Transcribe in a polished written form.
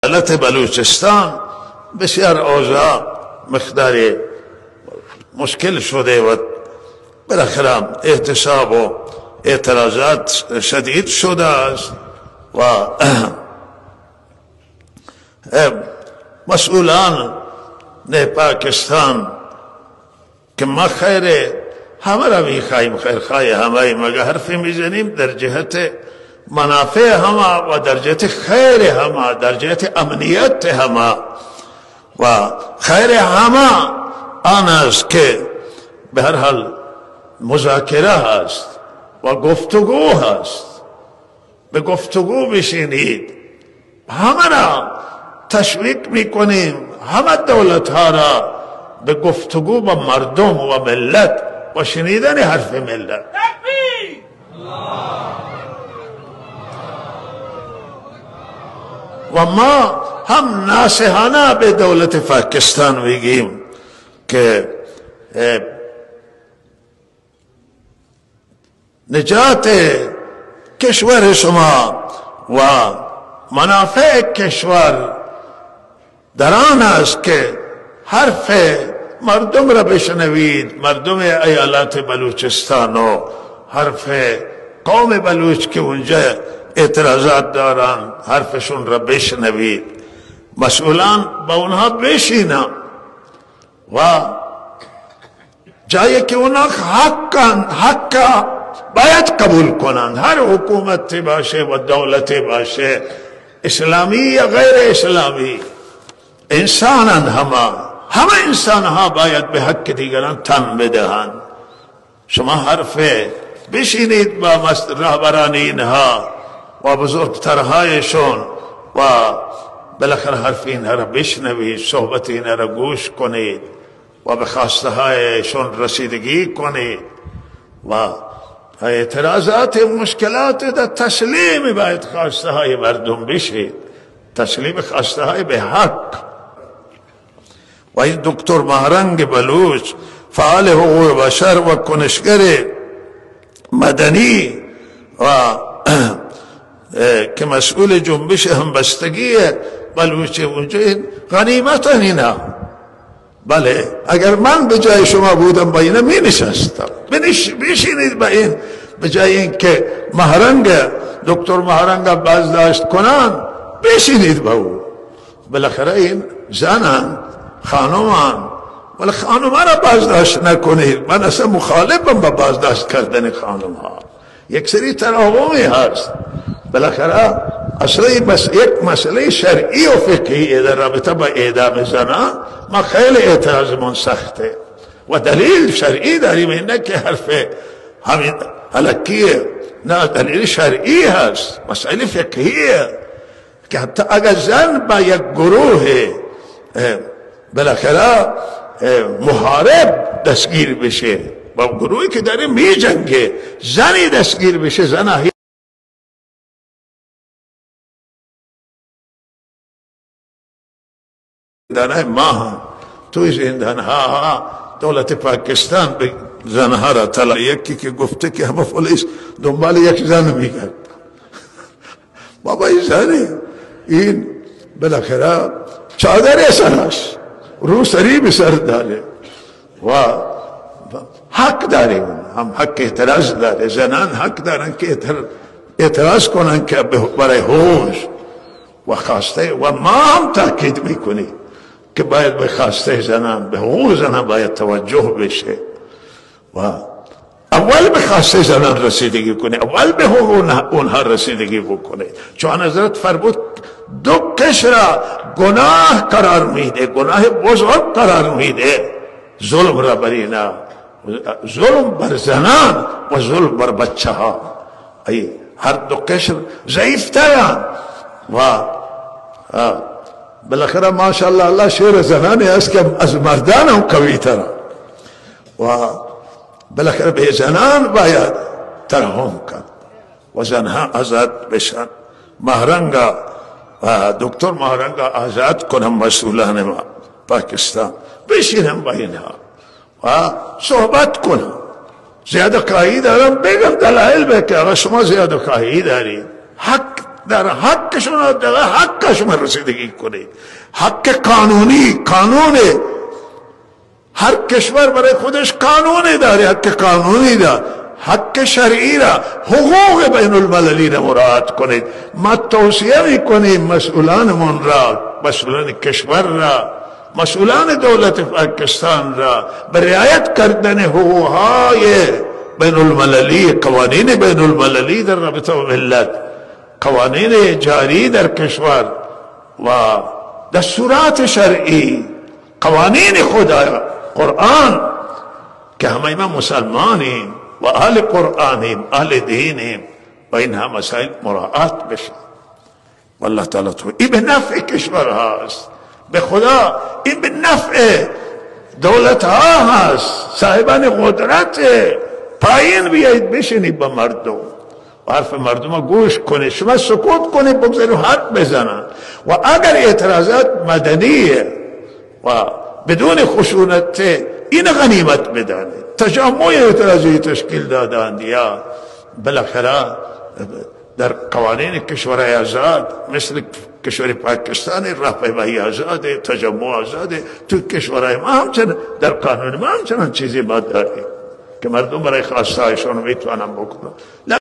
ایالت بلوچستان بسیار اوضاع مقدار مشکل شده و بالاخره احتساب و اعتراضات شدید شده است و مسئولان پاکستان که ما خیر همه را میخواهیم، خیرخواه همه، مگر حرفی میزنیم در جهت منافع همه و در جهت خیر همه، در جهت امنیت همه و خیر همه آن است که به هر حال مذاکره هست و گفتگو هست. به گفتگو بشینید، همه را تشویق میکنیم، همه دولت ها را به گفتگو با مردم و ملت و شنیدن حرف ملت. و ما هم ناصحانه به دولت پاکستان میگیم که نجات کشور شما و منافع کشور در آن است که حرف مردم را بشنوید، مردم ایالت بلوچستان و حرف قوم بلوچ که اونجا اعتراضات دارن حرفشون را بشنوید، مسئولان با اونها بشینن و جایی که اونها حق باید قبول کنند، هر حکومت باشه و دولت باشه، اسلامی یا غیر اسلامی، انسانان همه انسان ها باید به حق دیگران تن بدهند. شما حرف بشینید با رهبران اینها و بزرگترهایشون و بالاخره حرف اینها را بشنوید، صحبت اینها را گوش کنید و به خواسته هایشون رسیدگی کنید و اعتراضات مشکلات در تسلیم باید خواسته های مردم بشید، تسلیم خواسته های به حق. و این دکتر مهرنگ بلوچ فعال حقوق بشر و کنشگر مدنی و که مسئول جنبش همبستگی بلوچ اونجا، غنیمت اینا. بله اگر من به جای شما بودم با اینا می نشستم. بشینید با این، به جای این که مهرنگ دکتر مهرنگ بازداشت کنن بشینید با او. بالاخره این زنن، خانمان، ولی خانمان را بازداشت نکنید. من اصلا مخالفم با بازداشت کردن خانم ها، یک سری تراومی هست. بالاخره اصلا یک مسئله شرعی و فقهی در رابطه با اعدام زنان ما خیلی اعتراضمون سخته و دلیل شرعی داریم، اینه که حرف همین حلقیه، نه دلیل شرعی هست، مسئله فقهیه که حتی اگر زن با یک گروه بالاخره محارب دستگیر بشه، با گروهی که داره می جنگه، زنی دستگیر بشه، زن زندانهای ما هم توی زندانها دولت پاکستان به زنها را طلاق، یکی که گفته که همه پلیس دنبال یک زن میگرد. بابا این زنی، این بالاخره چادر سرش رو سری به سر داره و حق داریم، هم حق اعتراض داره، زنان حق دارن که اعتراض کنن که برای حقوق و خواسته، و ما هم تاکید میکنیم که باید به خواسته زنان، به حقوق زنان باید توجه بشه و اول به خواسته زنان رسیدگی کنه، اول به حقوق اونها رسیدگی بکنه. چون حضرت فرمود دو کس را گناه قرار میده، گناه بزرگ قرار میده، ظلم را بر اینا، ظلم بر زنان و ظلم بر بچه ها. هر دو کس ضعیفترن و بالاخره ماشاءالله الله شیر زنانی است که از مردان هم قوی ترن و بالاخره به زنان باید ترحم کرد و زنها آزاد بشن. مهرنگا و دکتر مهرنگا آزاد کنم، مسئولان ما پاکستان بشینم با اینها و صحبت کنم. زیاده خواهی دارم بگم، دلائل بگم، اگر شما زیاده خواهی دارید، حق در حقشون حقشون رسیدگی کنید. حق قانونی، قانون هر کشور برای خودش قانونی داره، حق قانونی داره، حق شرعی را، حقوق بین المللی را مراعات کنید. ما توصیه میکنیم مسئولانمون را، مسئولان کشور را، مسئولان دولت پاکستان را به رعایت کردن حقوقهای بین المللی، قوانین بین المللی در رابطه با ملت، قوانین جاری در کشور و دستورات شرعی، قوانین خدا، قرآن، که همه ما مسلمانیم و اهل قرآنیم، اهل دینیم و اینها مسائل مراعات بشه. والله تعالی تو این به نفع کشور هست، به خدا این به نفع دولت ها هست، صاحبان قدرت. پایین بیایید بشینید با مردم و حرف مردم ها گوش کنید، شما سکوت کنید، بگذارید حرف بزنن و اگر اعتراضات مدنیه و بدون خشونت این غنیمت بدانید. تجمع اعتراضی تشکیل دادند یا بالاخره در قوانین کشورهای آزاد مثل کشور پاکستان راهپیمایی آزاده، تجمع آزاده، تو کشورهای ما همچنان در قانون ما همچنان چیزی ما داریم که مردم برای خواستهایشان میتوانن بکنن.